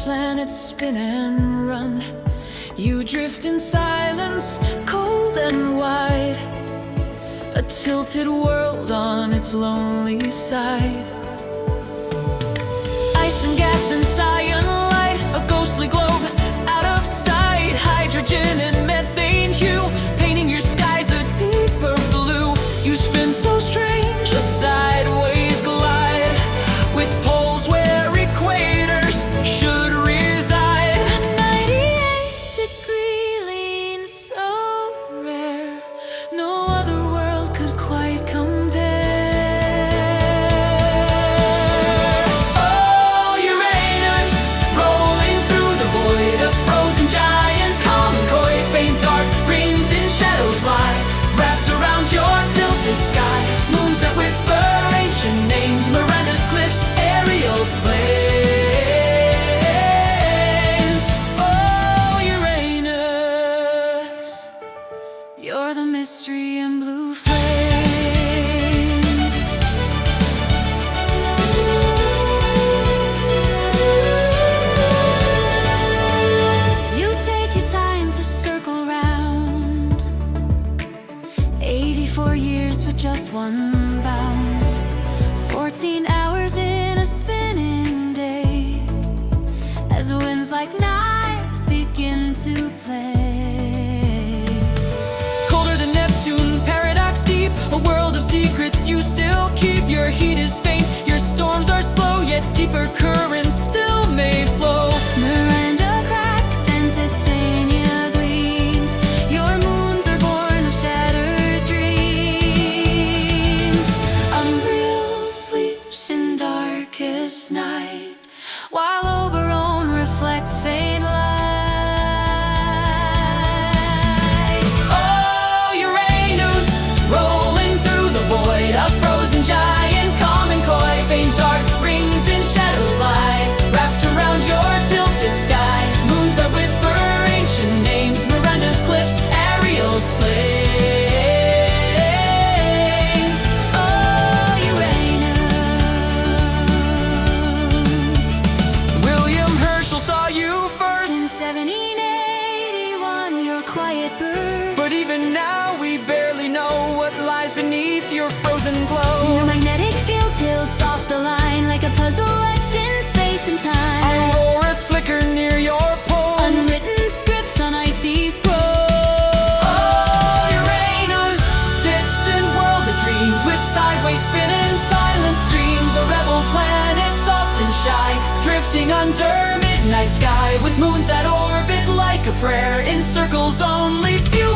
planets spin and run. You drift in silence, cold and wide, a tilted world on its lonely side. Ice and gas and cyanide, a ghostly globe out of sight. Hydrogen and methane hue, painting your skies a deeper blue. You spin so strange, a sideways glide, with poles where equators should reside. A 98-degree lean so rare, no other world could quite compare. Oh, Uranus, rolling through the void, a frozen giant, common koi, faint dark rings in shadows lie, wrapped around your tilted sky. Moons that whisper ancient names, Miranda's cliffs, Ariel's plains. Oh, Uranus, you're the mystery in blue flame. You take your time to circle round, 84 years for just one bound, 14 hours in a spinning day, as winds like knives begin to play. Colder than Neptune, paradox deep, a world of secrets you still keep. Your heat is faint, your storms are slow, yet deeper currents still may flow. Miranda cracked and titania gleams, your moons are born of shattered dreams. Umbriel sleeps in darkest night, while Oberon reflects faint light. Oh, Uranus, rolling through the void, a frozen giant, common koi, faint dark rings in shadows lie, wrapped around your tilted sky. Moons that whisper ancient names, Miranda's cliffs, Ariel's plains. Oh, Uranus. William Herschel saw you first in 1781, your quiet bird. But even now we barely know what lies beneath your frozen glow. Your magnetic field tilts off the line like a puzzle etched in space and time. Auroras flicker near your pole, Unwritten scripts on icy scrolls. oh, Uranus, distant world of dreams, with sideways spin and silent streams. A rebel planet, soft and shy, drifting under midnight sky, with moons that orbit like a prayer in circles only few